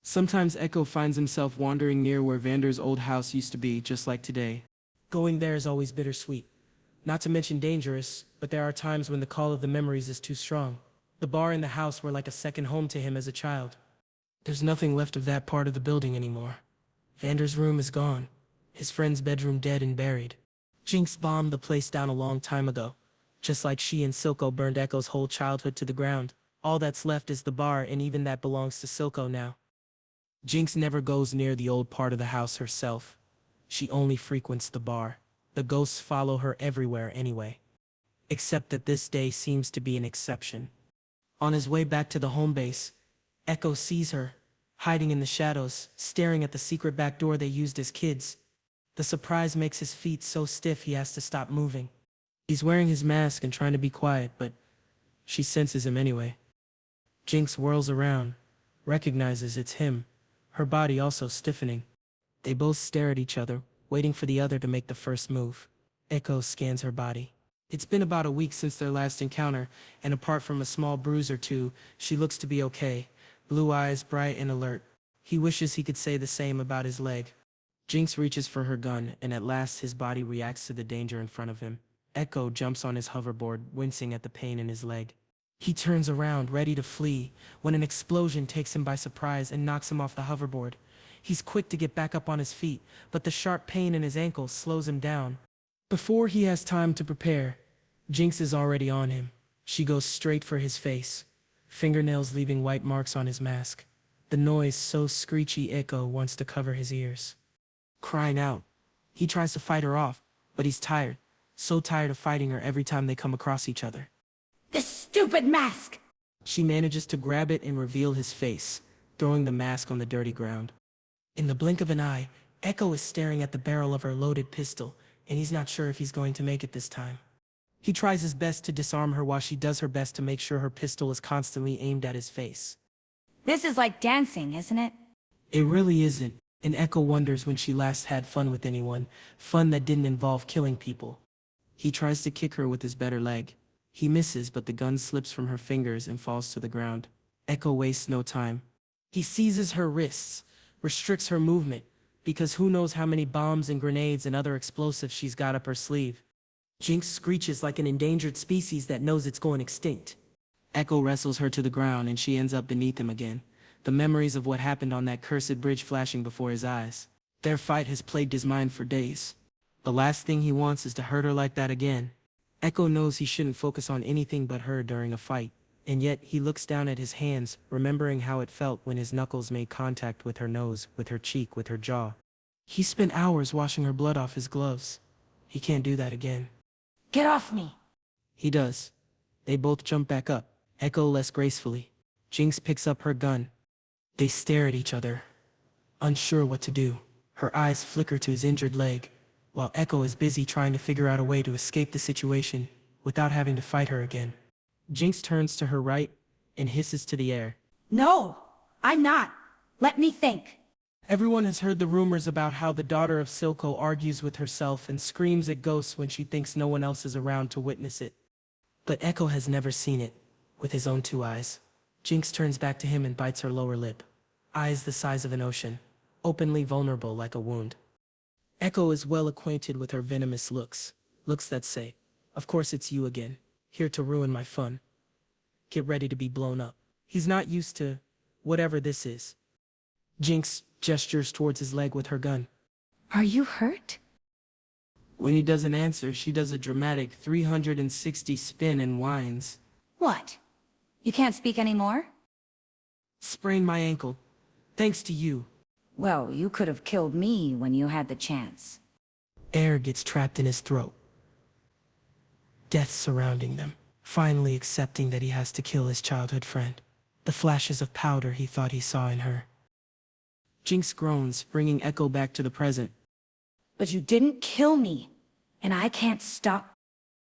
Sometimes Ekko finds himself wandering near where Vander's old house used to be, just like today. Going there is always bittersweet. Not to mention dangerous, but there are times when the call of the memories is too strong. The bar and the house were like a second home to him as a child. There's nothing left of that part of the building anymore. Vander's room is gone. His friend's bedroom dead and buried. Jinx bombed the place down a long time ago. Just like she and Silco burned Ekko's whole childhood to the ground. All that's left is the bar, and even that belongs to Silco now. Jinx never goes near the old part of the house herself. She only frequents the bar. The ghosts follow her everywhere anyway. Except that this day seems to be an exception. On his way back to the home base, Ekko sees her, hiding in the shadows, staring at the secret back door they used as kids. The surprise makes his feet so stiff he has to stop moving. He's wearing his mask and trying to be quiet, but she senses him anyway. Jinx whirls around, recognizes it's him, her body also stiffening. They both stare at each other, waiting for the other to make the first move. Ekko scans her body. It's been about a week since their last encounter, and apart from a small bruise or two, she looks to be okay. Blue eyes, bright and alert. He wishes he could say the same about his leg. Jinx reaches for her gun, and at last his body reacts to the danger in front of him. Ekko jumps on his hoverboard, wincing at the pain in his leg. He turns around, ready to flee, when an explosion takes him by surprise and knocks him off the hoverboard. He's quick to get back up on his feet, but the sharp pain in his ankle slows him down. Before he has time to prepare, Jinx is already on him. She goes straight for his face, fingernails leaving white marks on his mask. The noise so screechy Ekko wants to cover his ears. Crying out, he tries to fight her off, but he's tired, so tired of fighting her every time they come across each other. This stupid mask! She manages to grab it and reveal his face, throwing the mask on the dirty ground. In the blink of an eye, Ekko is staring at the barrel of her loaded pistol, and he's not sure if he's going to make it this time. He tries his best to disarm her while she does her best to make sure her pistol is constantly aimed at his face. This is like dancing, isn't it? It really isn't, and Ekko wonders when she last had fun with anyone, fun that didn't involve killing people. He tries to kick her with his better leg. He misses, but the gun slips from her fingers and falls to the ground. Ekko wastes no time. He seizes her wrists, restricts her movement, because who knows how many bombs and grenades and other explosives she's got up her sleeve. Jinx screeches like an endangered species that knows it's going extinct. Ekko wrestles her to the ground and she ends up beneath him again, the memories of what happened on that cursed bridge flashing before his eyes. Their fight has plagued his mind for days. The last thing he wants is to hurt her like that again. Ekko knows he shouldn't focus on anything but her during a fight, and yet he looks down at his hands, remembering how it felt when his knuckles made contact with her nose, with her cheek, with her jaw. He spent hours washing her blood off his gloves. He can't do that again. Get off me! He does. They both jump back up, Ekko less gracefully. Jinx picks up her gun. They stare at each other, unsure what to do. Her eyes flicker to his injured leg, while Ekko is busy trying to figure out a way to escape the situation without having to fight her again. Jinx turns to her right and hisses to the air. No! I'm not! Let me think! Everyone has heard the rumors about how the daughter of Silco argues with herself and screams at ghosts when she thinks no one else is around to witness it. But Ekko has never seen it, with his own two eyes. Jinx turns back to him and bites her lower lip. Eyes the size of an ocean, openly vulnerable like a wound. Ekko is well acquainted with her venomous looks. Looks that say, "Of course it's you again, here to ruin my fun. Get ready to be blown up." He's not used to whatever this is. Jinx gestures towards his leg with her gun. Are you hurt? When he doesn't answer, she does a dramatic 360 spin and whines. What? You can't speak anymore? Sprained my ankle. Thanks to you. Well, you could have killed me when you had the chance. Air gets trapped in his throat. Death surrounding them. Finally accepting that he has to kill his childhood friend. The flashes of powder he thought he saw in her. Jinx groans, bringing Ekko back to the present. But you didn't kill me, and I can't stop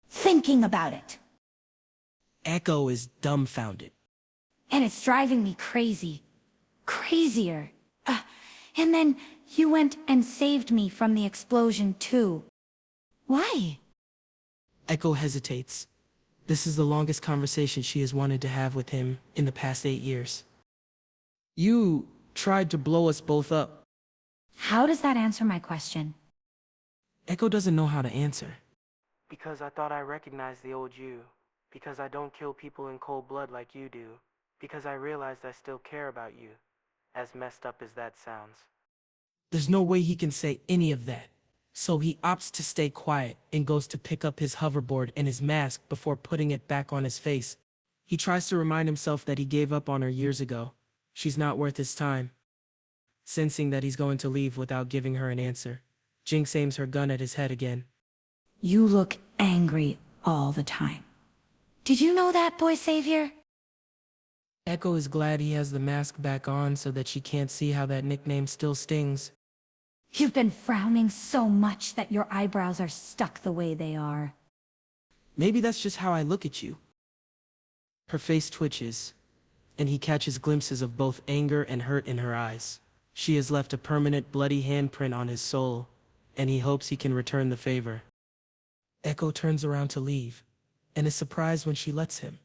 thinking about it. Ekko is dumbfounded. And it's driving me crazy. Crazier. And then you went and saved me from the explosion too. Why? Ekko hesitates. This is the longest conversation she has wanted to have with him in the past 8 years. You tried to blow us both up. How does that answer my question? Ekko doesn't know how to answer. Because I thought I recognized the old you. Because I don't kill people in cold blood like you do. Because I realized I still care about you. As messed up as that sounds. There's no way he can say any of that. So he opts to stay quiet and goes to pick up his hoverboard and his mask before putting it back on his face. He tries to remind himself that he gave up on her years ago. She's not worth his time. Sensing that he's going to leave without giving her an answer, Jinx aims her gun at his head again. You look angry all the time. Did you know that, boy savior? Ekko is glad he has the mask back on so that she can't see how that nickname still stings. You've been frowning so much that your eyebrows are stuck the way they are. Maybe that's just how I look at you. Her face twitches, and he catches glimpses of both anger and hurt in her eyes. She has left a permanent bloody handprint on his soul, and he hopes he can return the favor. Ekko turns around to leave, and is surprised when she lets him.